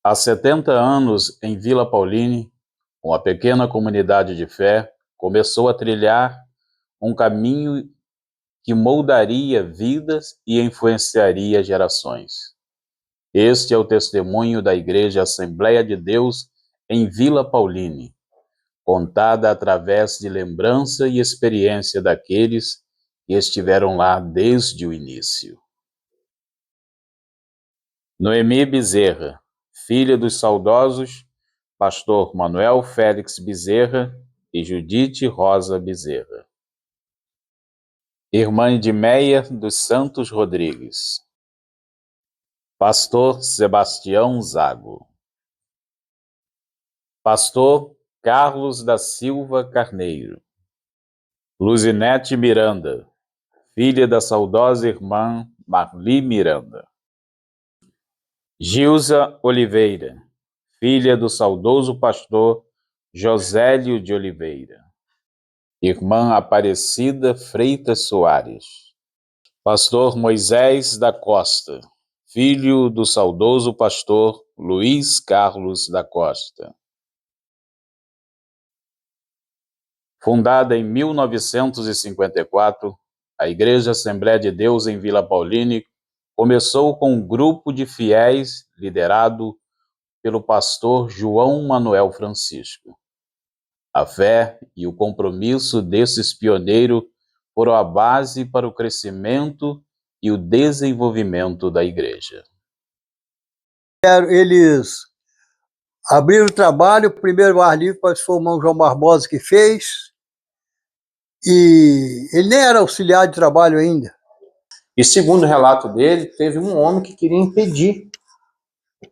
Há 70 anos, em Vila Pauline, uma pequena comunidade de fé começou a trilhar um caminho que moldaria vidas e influenciaria gerações. Este é o testemunho da Igreja Assembleia de Deus em Vila Pauline, contada através de lembrança e experiência daqueles que estiveram lá desde o início. Noemi Bezerra, filha dos saudosos pastor Manuel Félix Bezerra e Judite Rosa Bezerra. Irmã Edmeia dos Santos Rodrigues. Pastor Sebastião Zago. Pastor Carlos da Silva Carneiro. Luzinete Miranda, filha da saudosa irmã Marli Miranda. Gilza Oliveira, filha do saudoso pastor Josélio de Oliveira. Irmã Aparecida Freitas Soares. Pastor Moisés da Costa, filho do saudoso pastor Luiz Carlos da Costa. Fundada em 1954, a Igreja Assembleia de Deus em Vila Pauline começou com um grupo de fiéis liderado pelo pastor João Manuel Francisco. A fé e o compromisso desses pioneiros foram a base para o crescimento e o desenvolvimento da igreja. Eles abriram o trabalho, o primeiro ar livre foi o irmão João Barbosa que fez, e ele nem era auxiliar de trabalho ainda. E segundo o relato dele, teve um homem que queria impedir.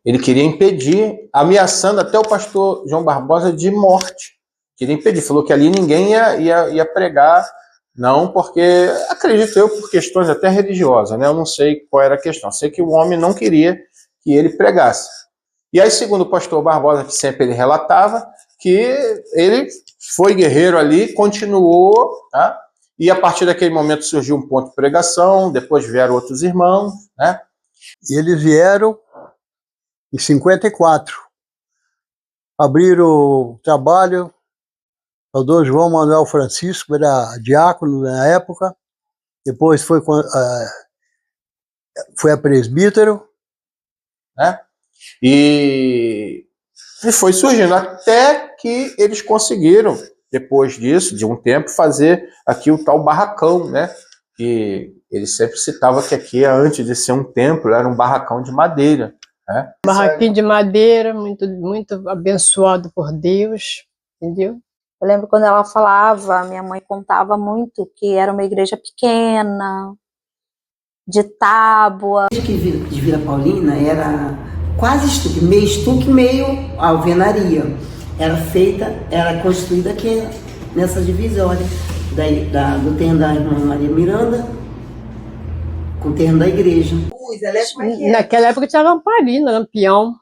Ele queria impedir, ameaçando até o pastor João Barbosa de morte. Queria impedir, falou que ali ninguém ia pregar, não, porque, acredito eu, por questões até religiosas, né? Eu não sei qual era a questão, sei que o homem não queria que ele pregasse. E aí, segundo o pastor Barbosa, que sempre ele relatava, que ele foi guerreiro ali, continuou, tá? E a partir daquele momento surgiu um ponto de pregação, depois vieram outros irmãos, né? E eles vieram em 54, abriram o trabalho. O doutor João Manuel Francisco era diácono na época, depois foi a presbítero, né? E foi surgindo até que eles conseguiram, depois disso, de um tempo, fazer aqui o tal barracão, né? E ele sempre citava que aqui, antes de ser um templo, era um barracão de madeira, né? Barraquinho de madeira, muito, muito abençoado por Deus, entendeu? Eu lembro quando ela falava, minha mãe contava muito que era uma igreja pequena, de tábua. A igreja de Vila Paulina era quase estuque, meio estuque, meio alvenaria. Era construída aqui nessa divisória do terreno da irmã Maria Miranda com o terreno da igreja. Naquela época tinha lamparina, lampião.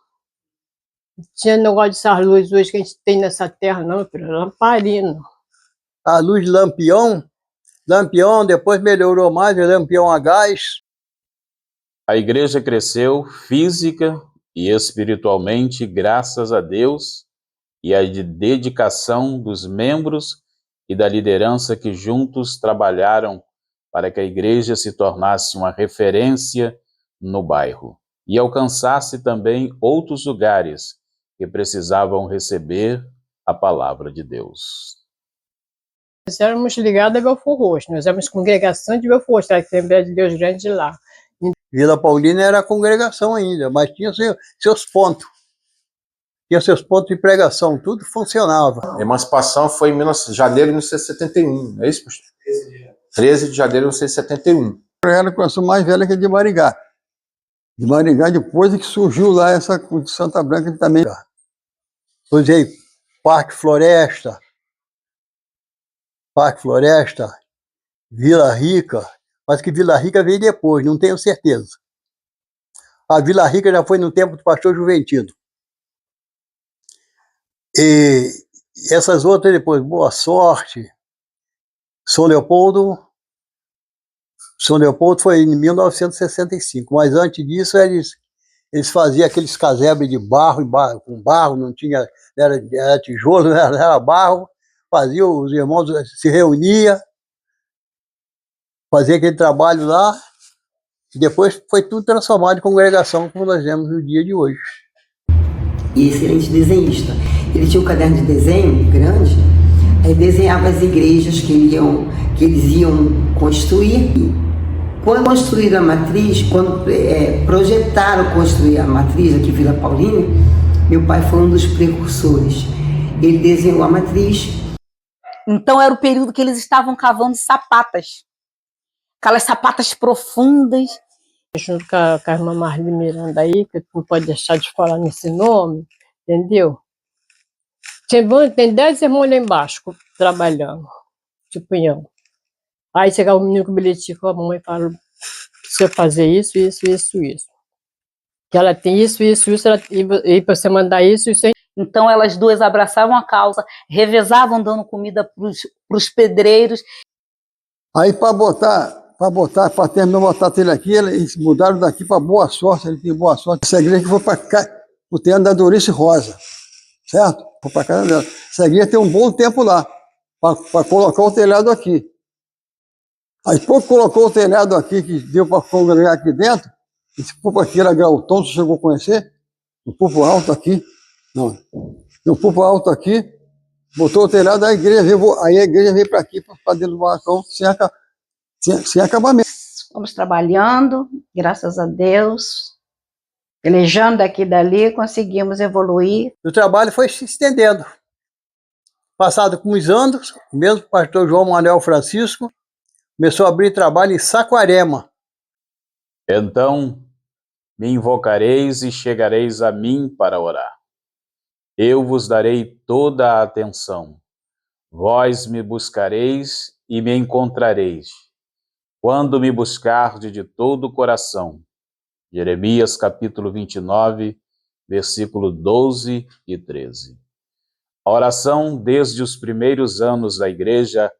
Tinha negócio dessas luzes hoje que a gente tem nessa terra, não, filho, lamparina. A luz de lampião, depois melhorou mais, o lampião a gás. A igreja cresceu física e espiritualmente graças a Deus e à dedicação dos membros e da liderança que juntos trabalharam para que a igreja se tornasse uma referência no bairro e alcançasse também outros lugares que precisavam receber a palavra de Deus. Nós éramos ligados a Belfor Roxo, nós éramos congregação de Belfor Roxo, a Assembleia de Deus Grande lá. Vila Paulina era congregação ainda, mas tinha seus pontos. Tinha seus pontos de pregação, tudo funcionava. A emancipação foi em janeiro de 1971, não é isso, pastor? 13 de janeiro de 1971. Ela começou mais velha que a de Maringá. De Maringá, depois é que surgiu lá essa de Santa Branca também. Depois aí, Parque Floresta, Vila Rica, mas que Vila Rica veio depois, não tenho certeza. A Vila Rica já foi no tempo do pastor Juventino. E essas outras depois, Boa Sorte, São Leopoldo foi em 1965, mas antes disso eles faziam aqueles casebres de barro, com barro, não tinha, era tijolo, era barro, faziam, os irmãos se reuniam, faziam aquele trabalho lá, e depois foi tudo transformado em congregação, como nós vemos no dia de hoje. E excelente desenhista. Ele tinha um caderno de desenho grande, aí desenhava as igrejas que eles iam construir. Quando construíram a matriz, quando projetaram construir a matriz aqui em Vila Paulina, meu pai foi um dos precursores. Ele desenhou a matriz. Então era o período que eles estavam cavando sapatas. Aquelas sapatas profundas. Junto com a irmã Marli Miranda aí, que não pode deixar de falar nesse nome, entendeu? Tem 10 irmãos lá embaixo, trabalhando, de punhão. Aí chegava o menino com o bilhetinho com a mãe e falava, você fazer isso, isso, isso, isso. Que ela tem isso, isso, isso, e para você mandar isso, isso. Então elas duas abraçavam a causa, revezavam dando comida para os pedreiros. Aí para terminar de botar ele aqui, eles mudaram daqui para Boa Sorte, ele tem Boa Sorte. Essa igreja que foi para cá, o terreno da Dorice Rosa, certo? Foi para casa dela. Essa igreja tem um bom tempo lá, para colocar o telhado aqui. Aí pouco colocou o telhado aqui, que deu para congregar aqui dentro, esse púlpito aqui era Grautão, você chegou a conhecer? O púlpito alto aqui, não, o púlpito alto aqui, botou o telhado, aí a igreja veio para aqui, para dentro do barracão, sem acabamento. Fomos trabalhando, graças a Deus, pelejando daqui e dali, conseguimos evoluir. O trabalho foi se estendendo. Passado com os anos, mesmo o pastor João Manuel Francisco começou a abrir trabalho em Saquarema. Então me invocareis e chegareis a mim para orar. Eu vos darei toda a atenção. Vós me buscareis e me encontrareis, quando me buscardes de todo o coração. Jeremias capítulo 29, versículo 12 e 13. A oração, desde os primeiros anos da igreja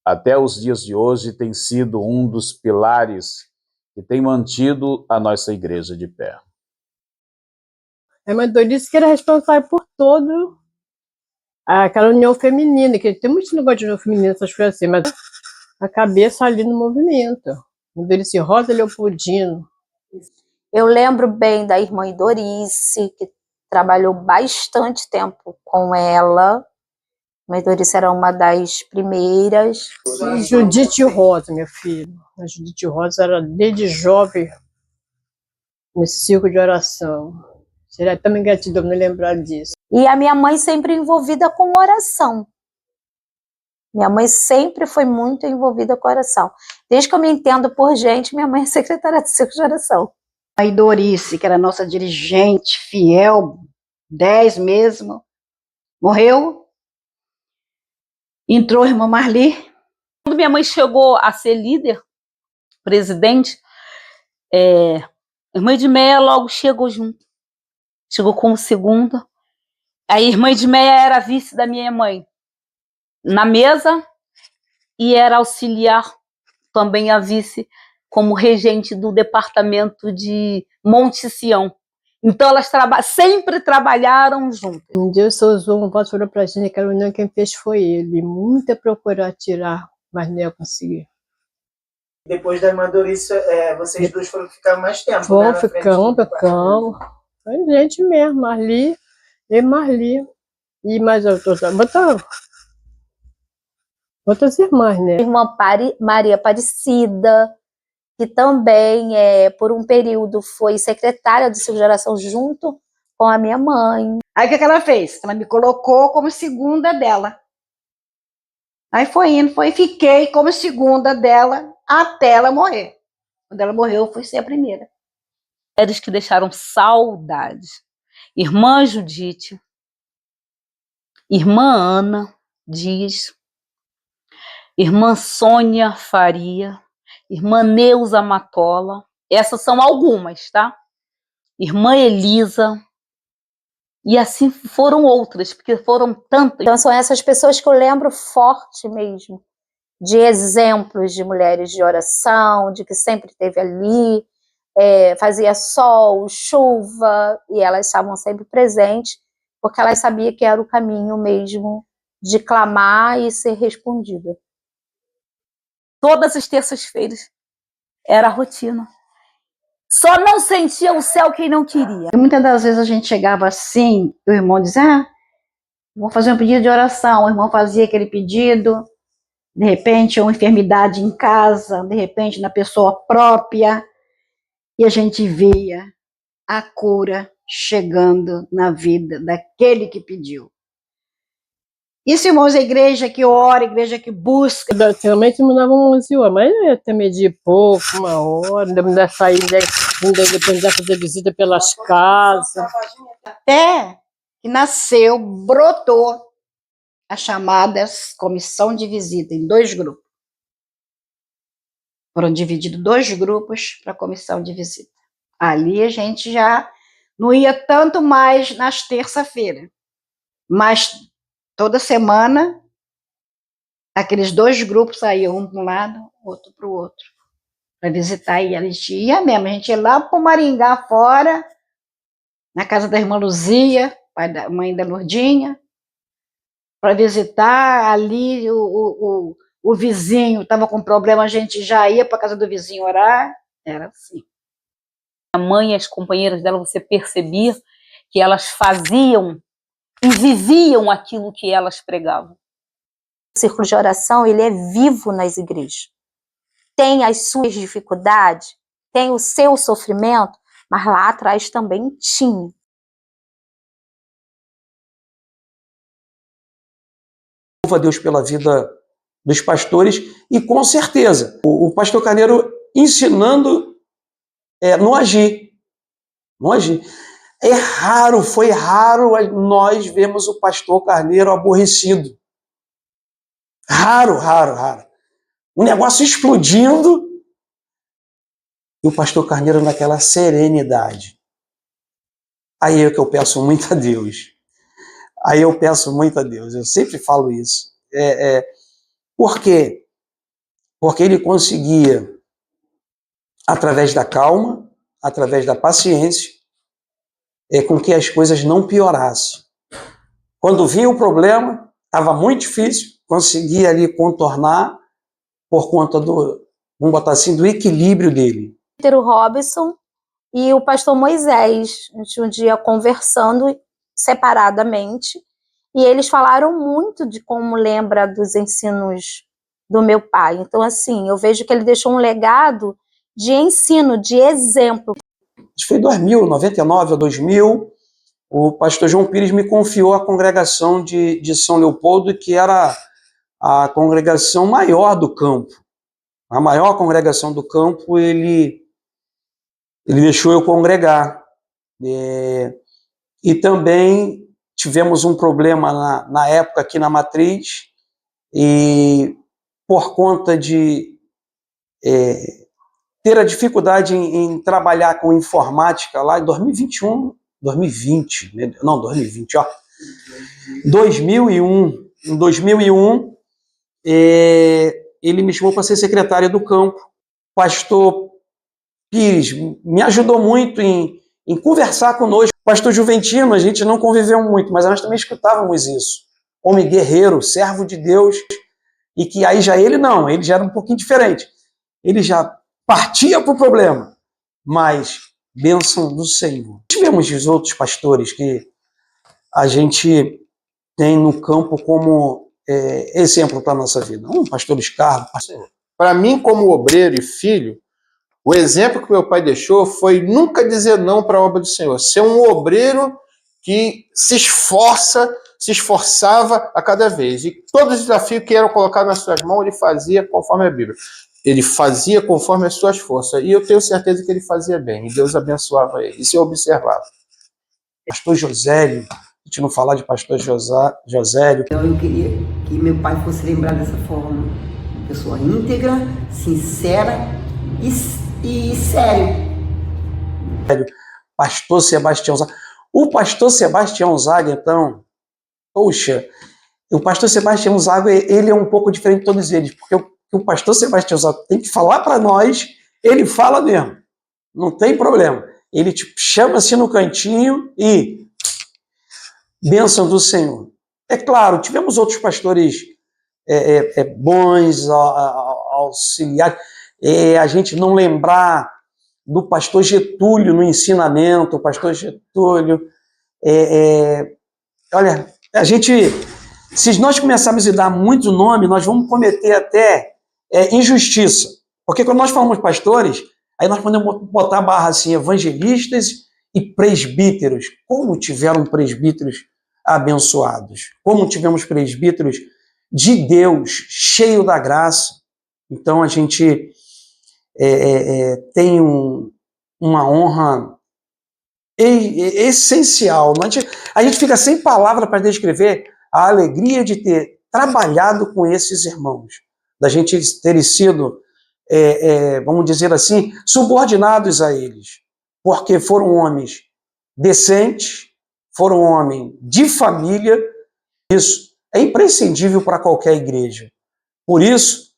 até os dias de hoje, tem sido um dos pilares que tem mantido a nossa igreja de pé. A irmã Dorice que era responsável por todo aquela união feminina, que tem muito negócio de união feminina, essas coisas assim, mas a cabeça ali no movimento. A Dorice Rosa Leopoldino. Eu lembro bem da irmã Dorice, que trabalhou bastante tempo com ela. A irmã Dorice era uma das primeiras. E Judite Rosa, meu filho. A Judite Rosa era desde jovem nesse círculo de oração. Seria também gratidão me lembrar disso. E a minha mãe sempre envolvida com oração. Minha mãe sempre foi muito envolvida com oração. Desde que eu me entendo por gente, minha mãe é secretária de círculo de oração. A Dorice, que era nossa dirigente, fiel, 10 mesmo, morreu. Entrou a irmã Marli. Quando minha mãe chegou a ser líder, presidente, a irmã Edmeia logo chegou junto. Chegou como segunda. A irmã Edmeia era vice da minha mãe na mesa e era auxiliar também a vice como regente do departamento de Monte Sião. Então elas sempre trabalharam juntas. Um dia o seu João falou pra gente que a reunião quem fez foi ele. Muita procurou tirar, mas não ia conseguir. Depois da irmã Dorice, vocês dois foram ficar mais tempo, Bom, né? ficamos. Foi gente mesmo, Marli, e Marli. E mais outras irmãs, né? Irmã Maria Aparecida, que também, por um período, foi secretária do Círculo de Oração junto com a minha mãe. Aí o que ela fez? Ela me colocou como segunda dela. Aí foi indo, fiquei como segunda dela até ela morrer. Quando ela morreu, eu fui ser a primeira. Mulheres que deixaram saudades. Irmã Judite, irmã Ana Dias, irmã Sônia Faria, irmã Neuza Matola. Essas são algumas, tá? Irmã Elisa. E assim foram outras, porque foram tantas. Então são essas pessoas que eu lembro forte mesmo, de exemplos de mulheres de oração, de que sempre esteve ali, fazia sol, chuva, e elas estavam sempre presentes, porque elas sabiam que era o caminho mesmo de clamar e ser respondida. Todas as terças-feiras era a rotina. Só não sentia o céu quem não queria. E muitas das vezes a gente chegava assim, e o irmão dizia, vou fazer um pedido de oração. O irmão fazia aquele pedido, de repente uma enfermidade em casa, de repente na pessoa própria, e a gente via a cura chegando na vida daquele que pediu. Isso, irmãos, a igreja que ora, a igreja que busca. Antigamente me davam 11 horas, mas eu ia até meio-dia e pouco, 1 hora, ainda sair, ainda fazer visita pelas casas. Até que nasceu, brotou as chamadas comissão de visita em 2 grupos. Foram divididos 2 grupos para a comissão de visita. Ali a gente já não ia tanto mais nas terça-feiras, mas toda semana aqueles 2 grupos saíam um para um lado, outro para o outro, para visitar. E a gente ia mesmo, a gente ia lá para o Maringá fora, na casa da irmã Luzia, mãe da Lourdinha, para visitar. Ali o vizinho estava com problema, a gente já ia para a casa do vizinho orar. Era assim. A mãe e as companheiras dela, você percebia que elas faziam e viviam aquilo que elas pregavam. O círculo de oração, ele é vivo nas igrejas. Tem as suas dificuldades, tem o seu sofrimento, mas lá atrás também tinha. Louvo a Deus pela vida dos pastores e, com certeza, o pastor Carneiro ensinando no agir. No agir. Foi raro nós vemos o pastor Carneiro aborrecido. Raro. Um negócio explodindo e o pastor Carneiro naquela serenidade. Aí é que eu peço muito a Deus. Eu sempre falo isso. Por quê? Porque ele conseguia, através da calma, através da paciência, com que as coisas não piorassem. Quando vinha o problema, estava muito difícil, conseguia ali contornar por conta do, vamos botar assim, do equilíbrio dele. O Robson e o pastor Moisés, a gente um dia conversando separadamente, e eles falaram muito de como lembra dos ensinos do meu pai. Então, assim, eu vejo que ele deixou um legado de ensino, de exemplo. Isso foi em 2000, 99 ou 2000, o pastor João Pires me confiou a congregação de São Leopoldo, que era a congregação maior do campo. A maior congregação do campo, ele deixou eu congregar. E também tivemos um problema na época aqui na Matriz, e por conta de ter a dificuldade em trabalhar com informática lá em 2021, 2020, não, 2020, ó. 2001, em 2001, ele me chamou para ser secretário do campo. O pastor Pires me ajudou muito em conversar conosco. O pastor Juventino, a gente não conviveu muito, mas nós também escutávamos isso. Homem guerreiro, servo de Deus, e que aí já ele já era um pouquinho diferente. Ele já partia para o problema, mas bênção do Senhor. Tivemos os outros pastores que a gente tem no campo como exemplo para a nossa vida. Pastor Escardo. Para mim, como obreiro e filho, o exemplo que meu pai deixou foi nunca dizer não para a obra do Senhor. Ser um obreiro que se esforçava a cada vez. E todos os desafios que eram colocados nas suas mãos, ele fazia conforme a Bíblia. Ele fazia conforme as suas forças. E eu tenho certeza que ele fazia bem. E Deus abençoava ele. Isso eu observava. Pastor Josélio, a gente não falar de pastor Josélio. Então eu queria que meu pai fosse lembrado dessa forma. Uma pessoa íntegra, sincera e sério. Pastor Sebastião Zaga. O pastor Sebastião Zaga, então, poxa, o pastor Sebastião Zaga, ele é um pouco diferente de todos eles, porque o pastor Sebastião Zaga tem que falar para nós, ele fala mesmo. não tem problema. Ele te chama assim no cantinho e bênção do Senhor. É claro, tivemos outros pastores bons, auxiliares. A gente não lembrar do pastor Getúlio no ensinamento, o pastor Getúlio. Olha, a gente, se nós começarmos a dar muito nome, nós vamos cometer até injustiça. Porque quando nós falamos pastores, aí nós podemos botar a barra assim, evangelistas e presbíteros. Como tiveram presbíteros abençoados? Como tivemos presbíteros de Deus, cheio da graça? Então a gente tem uma honra essencial. A gente fica sem palavra para descrever a alegria de ter trabalhado com esses irmãos, da gente ter sido, vamos dizer assim, subordinados a eles, porque foram homens decentes, foram homens de família. Isso é imprescindível para qualquer igreja. Por isso,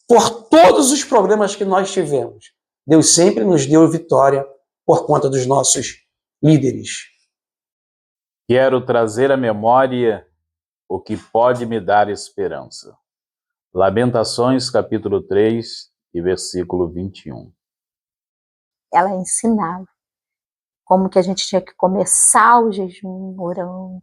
por todos os problemas que nós tivemos, Deus sempre nos deu vitória por conta dos nossos líderes. Quero trazer à memória o que pode me dar esperança. Lamentações, capítulo 3, e versículo 21. Ela ensinava como que a gente tinha que começar o jejum orando.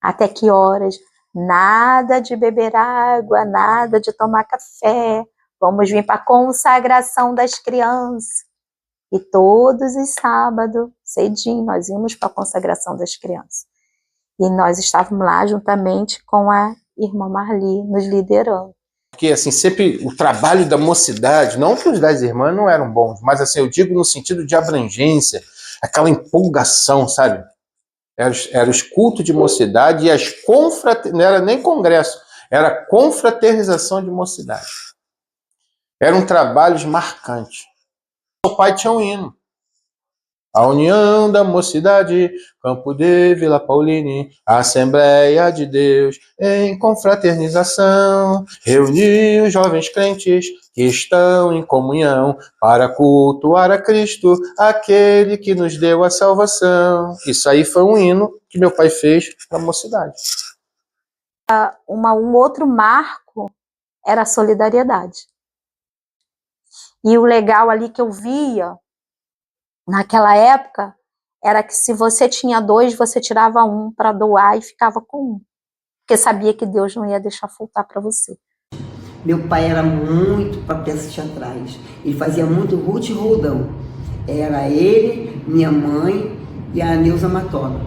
Até que horas? Nada de beber água, nada de tomar café. Vamos vir para a consagração das crianças. E todos os sábados, cedinho, nós íamos para a consagração das crianças. E nós estávamos lá juntamente com a irmã Marli, nos liderando. Porque, assim, sempre o trabalho da mocidade, não que os 10 irmãs não eram bons, mas, assim, eu digo no sentido de abrangência, aquela empolgação, sabe? Era os cultos de mocidade e as não era nem congresso, era confraternização de mocidade. Eram trabalhos marcantes. O pai tinha um hino. A união da mocidade, Campo de Vila Pauline, Assembleia de Deus, em confraternização, reunir os jovens crentes que estão em comunhão para cultuar a Cristo, aquele que nos deu a salvação. Isso aí foi um hino que meu pai fez para a mocidade. Um outro marco era a solidariedade. E o legal ali que eu via, naquela época, era que se você tinha 2, você tirava 1 para doar e ficava com 1. Porque sabia que Deus não ia deixar faltar para você. Meu pai era muito para peças teatrais. Ele fazia muito Ruth e Roldão. Era ele, minha mãe e a Neuza Matola.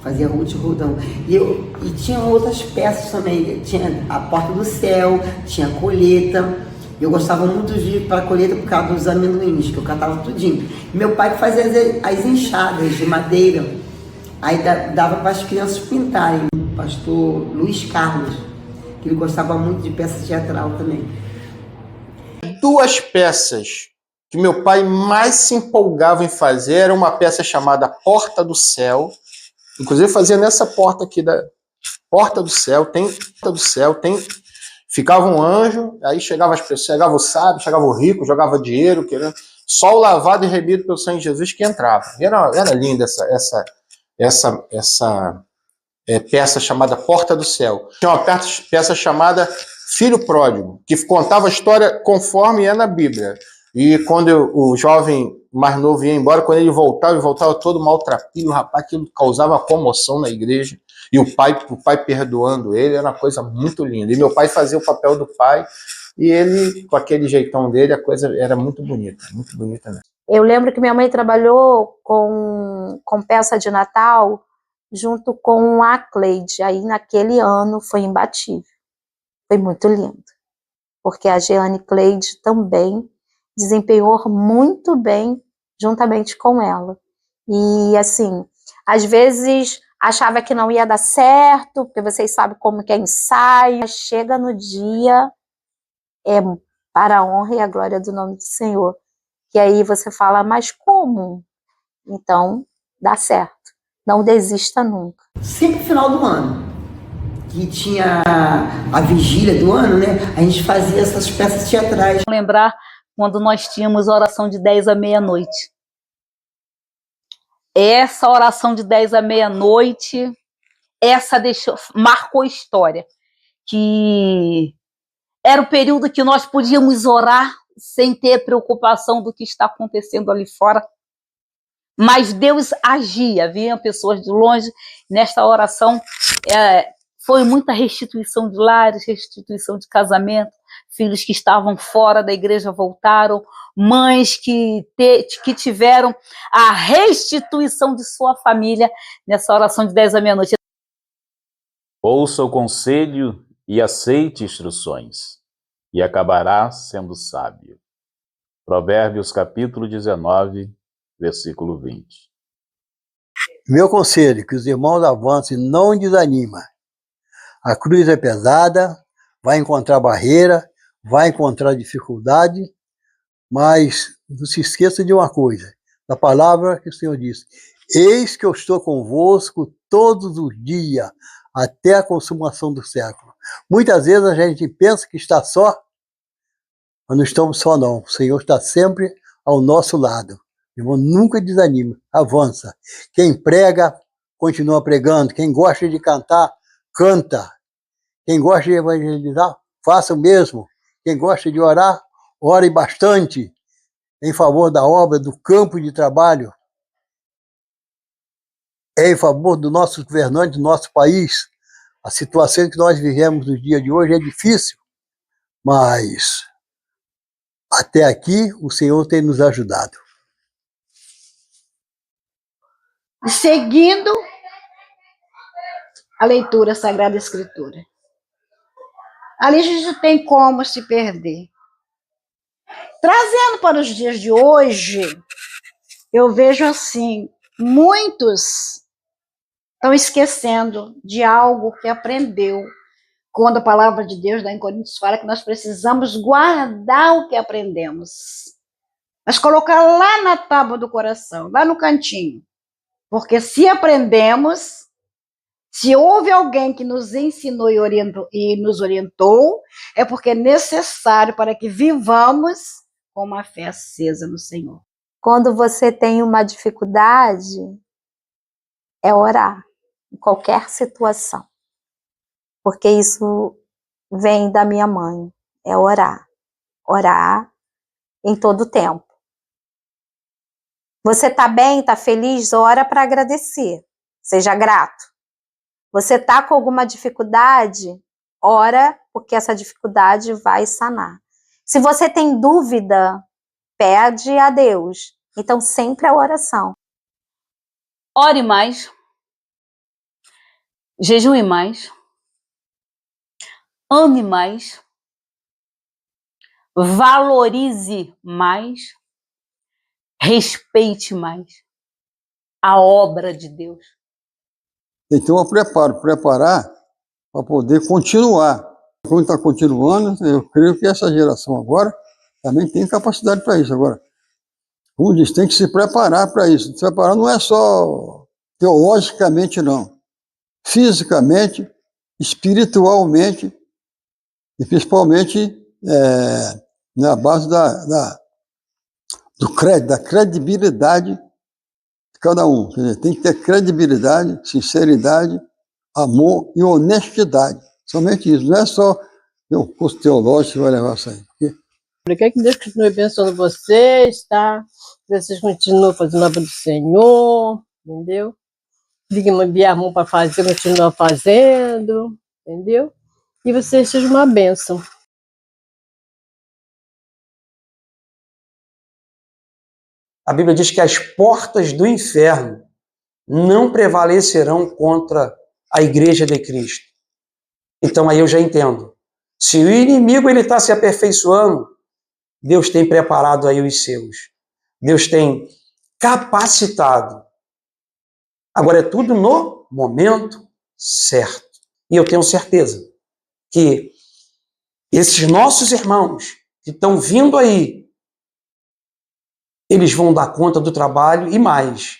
Fazia Ruth e Roldão. E tinha outras peças também. Tinha A Porta do Céu, tinha a Colheita. Eu gostava muito de ir para a colheita por causa dos amendoins, que eu catava tudinho. Meu pai fazia as enxadas de madeira, aí dava para as crianças pintarem. O pastor Luiz Carlos, que ele gostava muito de peça teatral também. 2 peças que meu pai mais se empolgava em fazer era uma peça chamada Porta do Céu. Inclusive fazia nessa porta aqui da Porta do Céu, tem ficava um anjo, aí chegava as pessoas, chegava o sábio, chegava o rico, jogava dinheiro, só o lavado e remido pelo sangue de Jesus que entrava. Era linda essa peça chamada Porta do Céu. Tinha uma peça chamada Filho Pródigo, que contava a história conforme é na Bíblia. E quando o jovem mais novo ia embora, quando ele voltava todo maltrapilho, o rapaz, aquilo causava comoção na igreja. E o pai perdoando ele, era uma coisa muito linda. E meu pai fazia o papel do pai, e ele, com aquele jeitão dele, a coisa era muito bonita mesmo. Eu lembro que minha mãe trabalhou com peça de Natal junto com a Cleide. Aí naquele ano foi imbatível. Foi muito lindo. Porque a Jeane Cleide também desempenhou muito bem juntamente com ela. E assim, às vezes achava que não ia dar certo, porque vocês sabem como que é ensaio. Chega no dia, para a honra e a glória do nome do Senhor. E aí você fala, mas como? Então, dá certo. Não desista nunca. Sempre no final do ano, que tinha a vigília do ano, né? A gente fazia essas peças teatrais. Lembrar quando nós tínhamos a oração de 10 à meia-noite. Essa oração de 10 à meia-noite, essa marcou história, que era o período que nós podíamos orar sem ter preocupação do que está acontecendo ali fora. Mas Deus agia, vinham pessoas de longe. Nesta oração foi muita restituição de lares, restituição de casamento, filhos que estavam fora da igreja voltaram, mães que tiveram a restituição de sua família nessa oração de 10 à meia-noite. Ouça o conselho e aceite instruções, e acabará sendo sábio. Provérbios capítulo 19, versículo 20. Meu conselho, que os irmãos avancem, não desanima. A cruz é pesada, vai encontrar barreira, vai encontrar dificuldade, mas não se esqueça de uma coisa, da palavra que o Senhor disse: eis que eu estou convosco todos os dias, até a consumação do século. Muitas vezes a gente pensa que está só, mas não estamos só não. O Senhor está sempre ao nosso lado. Irmão, nunca desanima, avança. Quem prega, continua pregando. Quem gosta de cantar, canta. Quem gosta de evangelizar, faça o mesmo. Quem gosta de orar, ore bastante em favor da obra, do campo de trabalho, em favor do nosso governante, do nosso país. A situação que nós vivemos no dia de hoje é difícil, mas até aqui o Senhor tem nos ajudado. Seguindo a leitura Sagrada Escritura. Ali a gente não tem como se perder. Trazendo para os dias de hoje, eu vejo assim, muitos estão esquecendo de algo que aprendeu, quando a palavra de Deus lá em Coríntios fala que nós precisamos guardar o que aprendemos, mas colocar lá na tábua do coração, lá no cantinho, porque se aprendemos, se houve alguém que nos ensinou e nos orientou, é porque é necessário para que vivamos com uma fé acesa no Senhor. Quando você tem uma dificuldade, é orar, em qualquer situação. Porque isso vem da minha mãe, é orar. Orar em todo tempo. Você está bem, está feliz, ora para agradecer, seja grato. Você está com alguma dificuldade, ora, porque essa dificuldade vai sanar. Se você tem dúvida, pede a Deus. Então, sempre a oração. Ore mais. Jejue mais. Ame mais. Valorize mais. Respeite mais a obra de Deus. Tem que ter um preparo, preparar para poder continuar. Como está continuando, eu creio que essa geração agora também tem capacidade para isso. Agora, como diz, tem que se preparar para isso. Se preparar não é só teologicamente, não. Fisicamente, espiritualmente e principalmente na base da credibilidade de cada um. Quer dizer, tem que ter credibilidade, sinceridade, amor e honestidade. Somente isso. Não é só o curso teológico que vai levar isso aí. Eu quero que Deus continue abençoando vocês, tá? Que vocês continuem fazendo a obra do Senhor, entendeu? Diga enviar a mão para fazer, continua fazendo, entendeu? E vocês sejam uma bênção. A Bíblia diz que as portas do inferno não prevalecerão contra a igreja de Cristo. Então aí eu já entendo. Se o inimigo está se aperfeiçoando, Deus tem preparado aí os seus. Deus tem capacitado. Agora é tudo no momento certo. E eu tenho certeza que esses nossos irmãos que estão vindo aí, eles vão dar conta do trabalho e mais.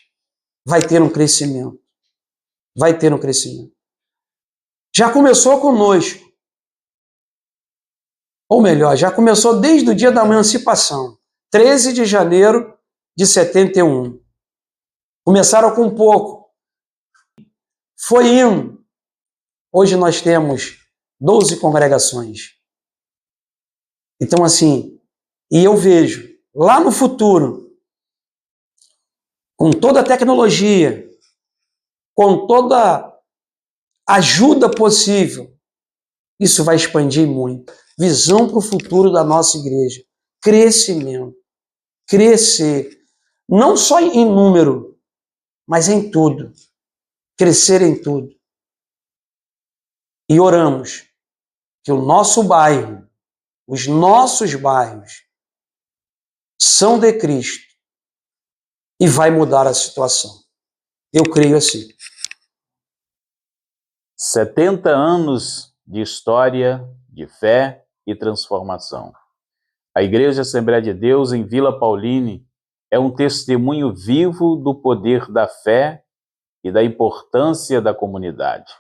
Vai ter um crescimento. Vai ter um crescimento. Já começou conosco. Ou melhor, já começou desde o dia da emancipação, 13 de janeiro de 71. Começaram com pouco, foi indo. Hoje nós temos 12 congregações. Então, assim, e eu vejo, lá no futuro, com toda a tecnologia, com toda a ajuda possível, isso vai expandir muito. Visão para o futuro da nossa igreja. Crescimento. Crescer. Não só em número, mas em tudo. Crescer em tudo. E oramos que o nosso bairro, os nossos bairros, são de Cristo e vai mudar a situação. Eu creio assim. 70 anos de história, de fé e transformação. A Igreja Assembleia de Deus em Vila Pauline é um testemunho vivo do poder da fé e da importância da comunidade.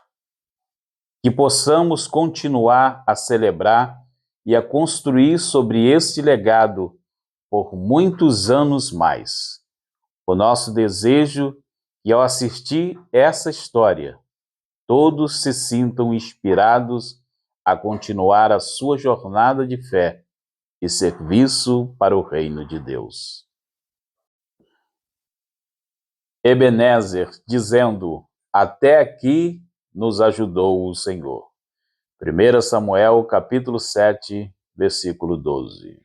Que possamos continuar a celebrar e a construir sobre este legado por muitos anos mais. O nosso desejo é, ao assistir essa história, todos se sintam inspirados a continuar a sua jornada de fé e serviço para o reino de Deus. Ebenezer, dizendo: até aqui nos ajudou o Senhor. 1 Samuel, capítulo 7, versículo 12.